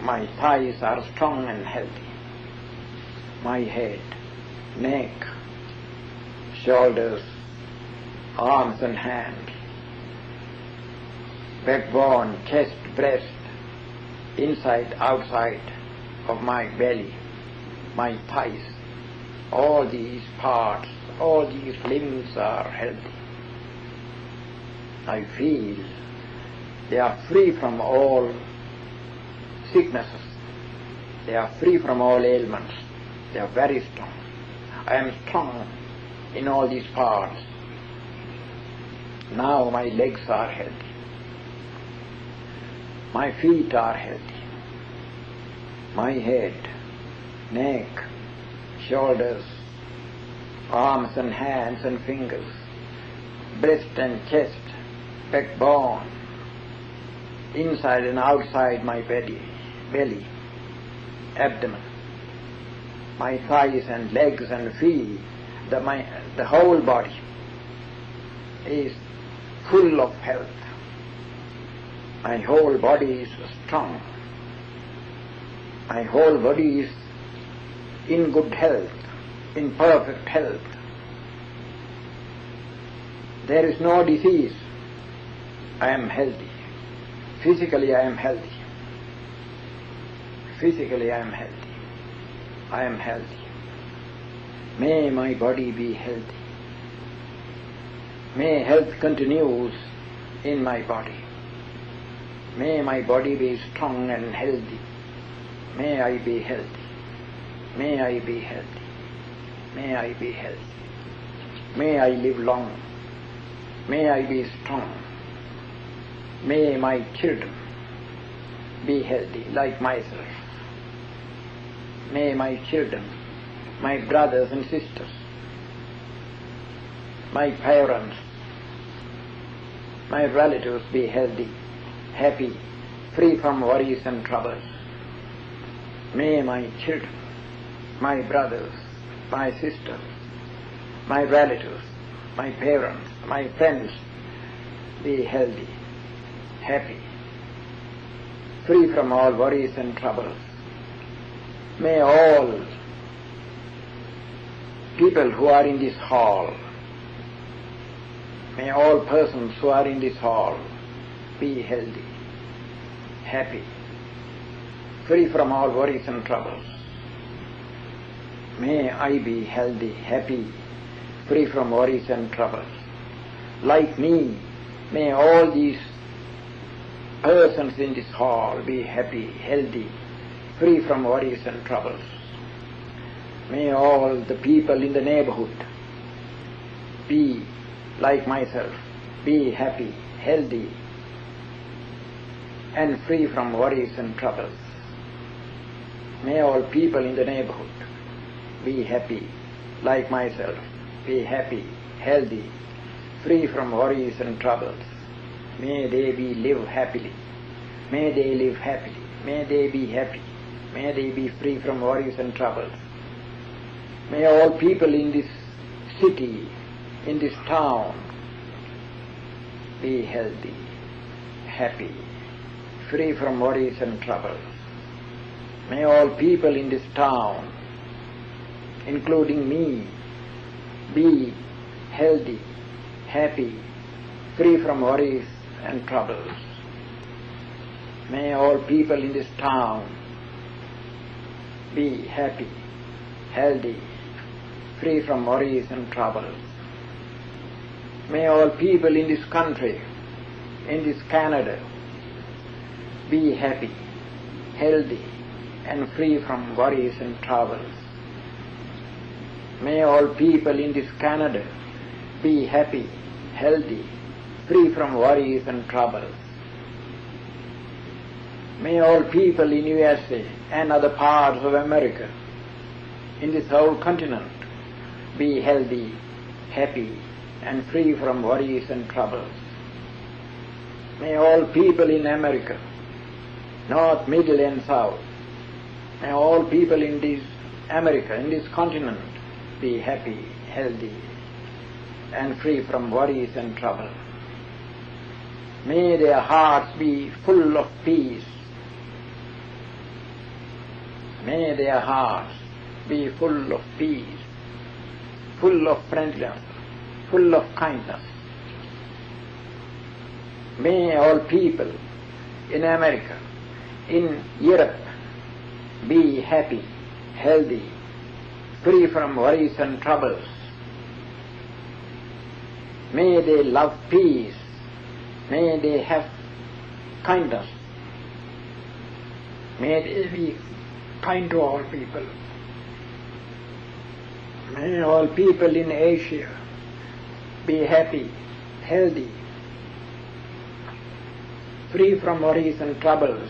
My thighs are strong and healthy. My head, neck, shoulders, arms and hands, backbone, chest, breast, inside, outside of my belly, my thighs, all these parts, all these limbs are healthy. I feel they are free from all sicknesses. They are free from all ailments. They are very strong. I am strong in all these parts. Now my legs are healthy. My feet are healthy. My head, neck, shoulders, arms and hands and fingers, breast and chest, backbone, inside and outside my belly, abdomen, my thighs and legs and feet, the whole body is full of health. My whole body is strong. My whole body is in good health, in perfect health. There is no disease. I am healthy. Physically I am healthy. Physically I am healthy. I am healthy. May my body be healthy. May health continues in my body. May my body be strong and healthy. May I be healthy. May I be healthy. May I be healthy. May I live long. May I be strong. May my children be healthy like myself. May my children, my brothers and sisters, my parents, my relatives be healthy, happy, free from worries and troubles. May my children, my brothers, my sisters, my relatives, my parents, my friends be healthy, happy, free from all worries and troubles. May all people who are in this hall, may all persons who are in this hall be healthy, happy, free from all worries and troubles. May I be healthy, happy, free from worries and troubles. Like me, may all these persons in this hall be happy, healthy, free from worries and troubles. May all the people in the neighborhood be like myself, be happy, healthy, and free from worries and troubles. May all people in the neighborhood be happy, like myself, be happy, healthy, free from worries and troubles. May they live happily. May they live happily. May they be happy. May they be free from worries and troubles. May all people in this city, in this town, be healthy, happy, free from worries and troubles. May all people in this town, including me, be healthy, happy, free from worries and troubles. May all people in this town be happy, healthy, free from worries and troubles. May all people in this country, in this Canada, be happy, healthy, and free from worries and troubles. May all people in this Canada be happy, healthy, free from worries and troubles. May all people in USA and other parts of America, in this whole continent, be healthy, happy, and free from worries and troubles. May all people in America, North, Middle and South, may all people in this America, in this continent, be happy, healthy, and free from worries and trouble. May their hearts be full of peace. May their hearts be full of peace, full of friendliness, full of kindness. May all people in America, in Europe, be happy, healthy, free from worries and troubles. May they love peace. May they have kindness. May they be kind to all people. May all people in Asia be happy, healthy, free from worries and troubles.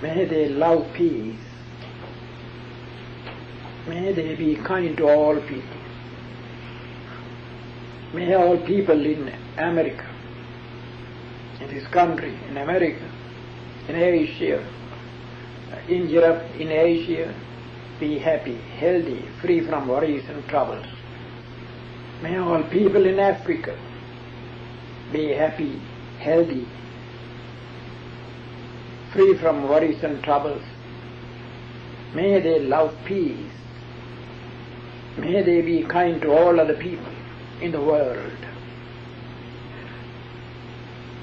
May they love peace. May they be kind to all people. May all people in America, in this country, in America, in Asia, in Europe, in Asia, be happy, healthy, free from worries and troubles. May all people in Africa be happy, healthy, free from worries and troubles. May they love peace. May they be kind to all other people in the world.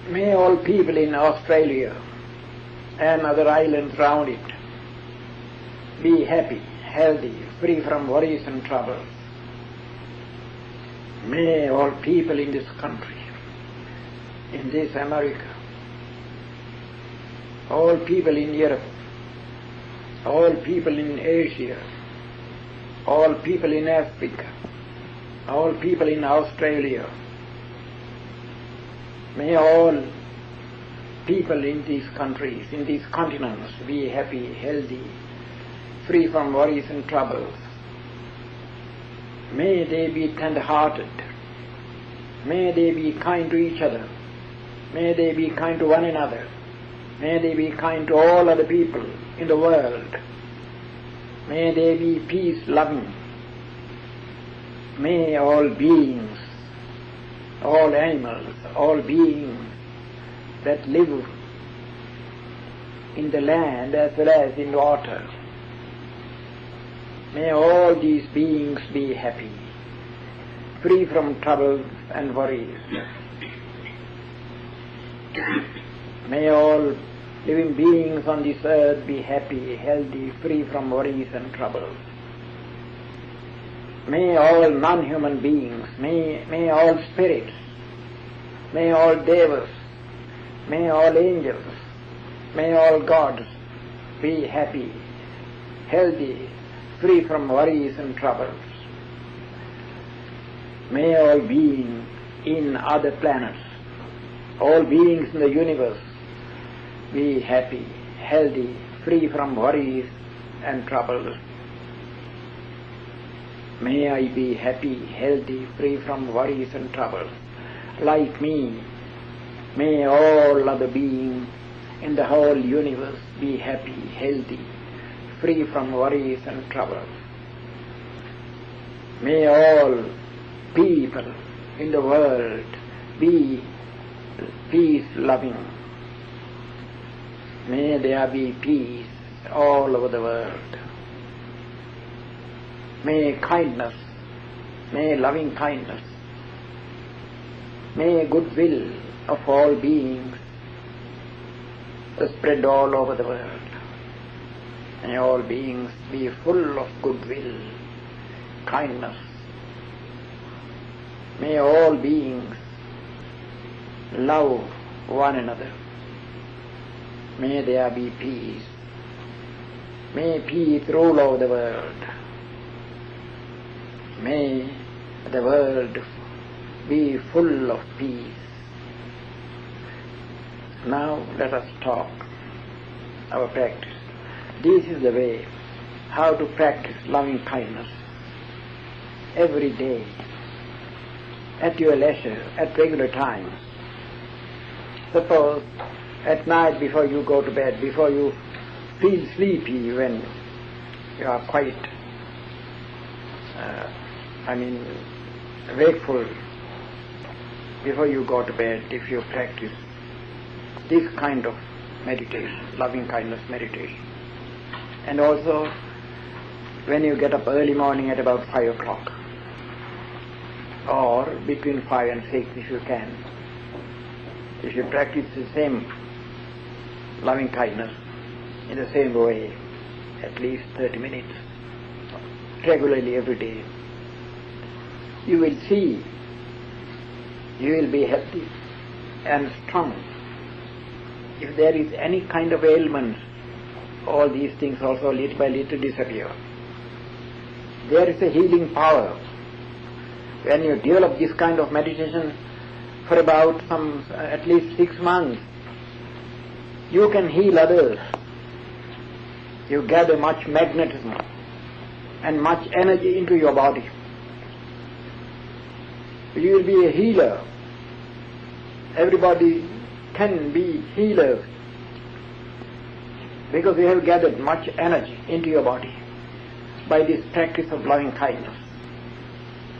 May all people in Australia and other islands round it be happy, healthy, free from worries and troubles. May all people in this country, in this America, all people in Europe, all people in Asia, all people in Africa, all people in Australia, may all people in these countries, in these continents, be happy, healthy, free from worries and troubles. May they be tender-hearted. May they be kind to each other. May they be kind to one another. May they be kind to all other people in the world. May they be peace-loving. May all beings, all animals, all beings that live in the land as well as in water, may all these beings be happy, free from troubles and worries. May all living beings on this earth be happy, healthy, free from worries and troubles. May all non-human beings, may all spirits, may all devas, may all angels, may all gods be happy, healthy, free from worries and troubles. May all beings in other planets, all beings in the universe be happy, healthy, free from worries and troubles. May I be happy, healthy, free from worries and troubles. Like me, may all other beings in the whole universe be happy, healthy, free from worries and troubles. May all people in the world be peace-loving. May there be peace all over the world. May kindness, may loving kindness, may goodwill of all beings spread all over the world. May all beings be full of goodwill, kindness. May all beings love one another. May there be peace. May peace rule over the world. May the world be full of peace. Now let us talk our practice. This is the way how to practice loving kindness every day, at your leisure, at regular times. Suppose at night before you go to bed, before you feel sleepy, when you are quite wakeful, before you go to bed, if you practice this kind of meditation, loving kindness meditation. And also when you get up early morning at about 5 o'clock, or between 5 and 6 if you can, if you practice the same loving kindness in the same way, at least 30 minutes, regularly every day, you will see you will be healthy and strong. If there is any kind of ailment, all these things also little by little disappear. There is a healing power. When you develop this kind of meditation for about at least 6 months, you can heal others. You gather much magnetism and much energy into your body. You will be a healer. Everybody can be healers because you have gathered much energy into your body by this practice of loving kindness.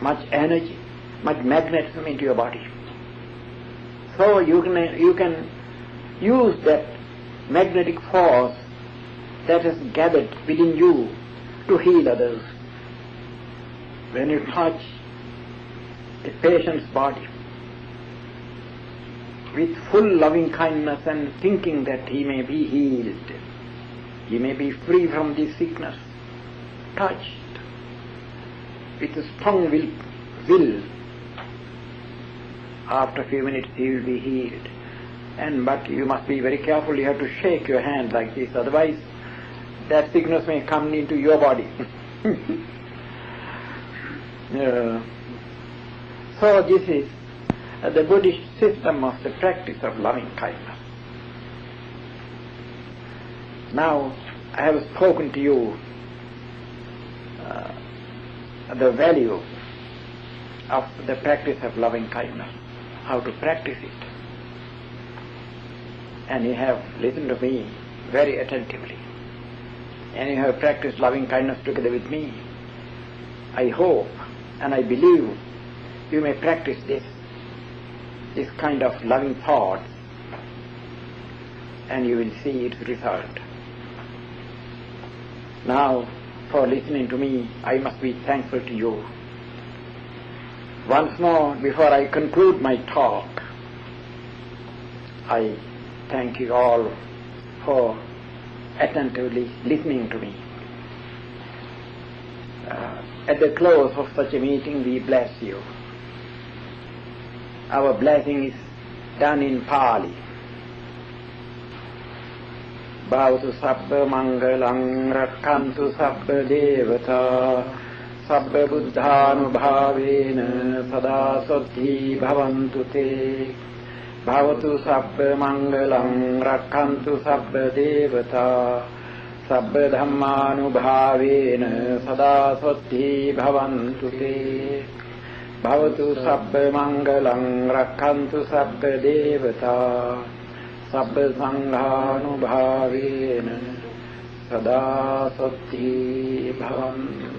Much energy, much magnetism into your body. So you can use that magnetic force that has gathered within you to heal others. When you touch a patient's body with full loving kindness and thinking that he may be healed, he may be free from this sickness, touched with a strong will, after a few minutes he will be healed. But you must be very careful, you have to shake your hand like this, otherwise that sickness may come into your body. So this is the Buddhist system of the practice of loving kindness. Now I have spoken to you the value of the practice of loving kindness, how to practice it. And you have listened to me very attentively. And you have practiced loving kindness together with me. I hope and I believe you may practice this kind of loving thought, and you will see its result. Now, for listening to me, I must be thankful to you. Once more, before I conclude my talk, I thank you all for attentively listening to me. At the close of such a meeting, we bless you. Our blessing is done in Pali. Bhavatu sabba mangalang rakkantu sabba devata sabba buddhanubhavena sada soddhi bhavantu te. Bhavatu sabba mangalang rakkantu sabba devata sabba dhammanubhavena sada soddhi bhavantu te. Bhavatu sabba mangalang rakkantu sabba devata sabba sanghanubhavena sada soddhi bhavantu